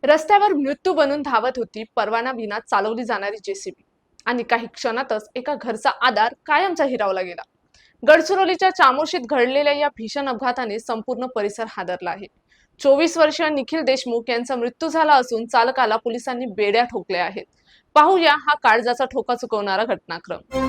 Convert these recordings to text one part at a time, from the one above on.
रस्त्यावर मृत्यू बनून धावत होती परवाना विना चालवली जाणारी जेसीबी आणि काही क्षणातच एका घरचा आधार कायमचा हिरावला गेला। गडचिरोलीच्या चामोर्शीत घडलेल्या या भीषण अपघाताने संपूर्ण परिसर हादरला आहे। 24 वर्षीय निखिल देशमुख यांचा मृत्यू झाला असून चालकाला पोलिसांनी बेड्या ठोकल्या आहेत। पाहूया हा काळजाचा ठोका चुकवणारा घटनाक्रम।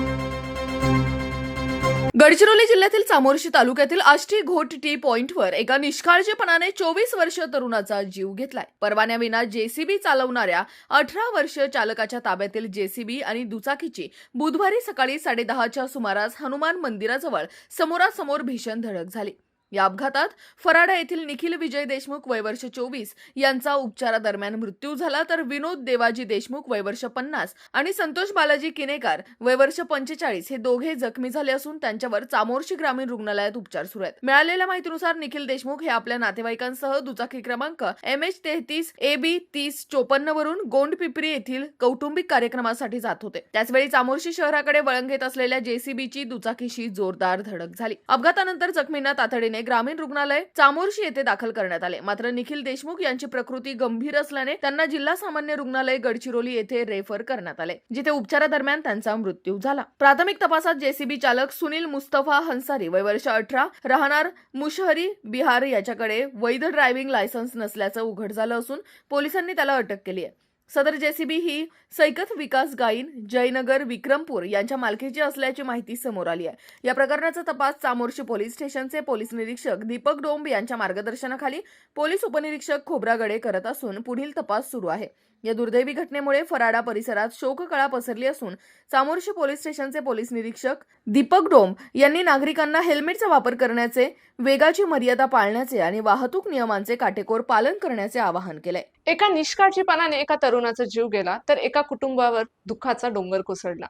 गडचिरोली जिल्ह्यातील चामोर्शी तालुक्यातील आष्टी घोट टी पॉइंटवर एका निष्काळजीपणाने 24 वर्षीय तरुणाचा जीव घेतलाय। परवान्याविना जेसीबी चालवणाऱ्या 18 वर्षीय चालकाच्या ताब्यातील जेसीबी आणि दुचाकीची बुधवारी सकाळी 10:30च्या सुमारास हनुमान मंदिराजवळ समोरासमोर भीषण धडक झाली। या अपघातात फराडा येथील निखिल विजय देशमुख वय वर्ष 24 यांचा उपचारादरम्यान मृत्यू झाला, तर विनोद देवाजी देशमुख वय वर्ष 50 आणि संतोष बालाजी किनेकर वय वर्ष 45 हे दोघे जखमी झाले असून त्यांच्यावर चामोर्शी ग्रामीण रुग्णालयात उपचार सुरू आहेत। मिळालेल्या माहितीनुसार निखिल देशमुख हे आपल्या नातेवाईकांसह दुचाकी क्रमांक MH33 AB 3054 वरून गोंडपिपरी येथील कौटुंबिक कार्यक्रमासाठी जात होते। त्याचवेळी चामोर्शी शहराकडे वळण घेत असलेल्या जेसीबीची दुचाकीशी जोरदार धडक झाली। अपघातानंतर जखमींना तातडीने ग्रामीण रुग्णालय चामोर्शी येथे दाखल करण्यात आले, मात्र निखिल देशमुख यांची प्रकृती गंभीर असल्याने त्यांना जिल्हा सामान्य रुग्णालय गडचिरोली येथे रेफर करण्यात आले, जिथे उपचारादरम्यान त्यांचा मृत्यू झाला। प्राथमिक तपासात जेसीबी चालक सुनील मुस्तफा हंसारी वय वर्ष 18 राहणार मुशहरी बिहार याच्याकडे वैध ड्रायव्हिंग लायसन्स नसल्याचं उघड झालं असून पोलिसांनी त्याला अटक केली आहे। सदर जेसीबी ही सैकत विकास गाईन जयनगर विक्रमपूर यांच्या मालकीची असल्याची माहिती समोर आली आहे। या प्रकरणाचा तपास चामोर्शी पोलीस स्टेशनचे पोलीस निरीक्षक दीपक डोंब यांच्या मार्गदर्शनाखाली पोलीस उपनिरीक्षक खोब्रागडे करत असून पुढील तपास सुरू आहे। या दुर्दैवी घटनेमुळे फराडा परिसरात शोककळा पसरली असून चामोर्शी पोलीस स्टेशनचे पोलीस निरीक्षक दीपक डोंब यांनी नागरिकांना हेल्मेटचा वापर करण्याचे, वेगाची मर्यादा पाळण्याचे आणि वाहतूक नियमांचे काटेकोर पालन करण्याचे आवाहन केले। एका निष्काळजीपणाने एका तरुणाचा जीव गेला, तर एका कुटुंबावर दुःखाचा डोंगर कोसळला।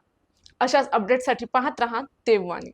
अशाच अपडेटसाठी पाहत रहा देववाणी।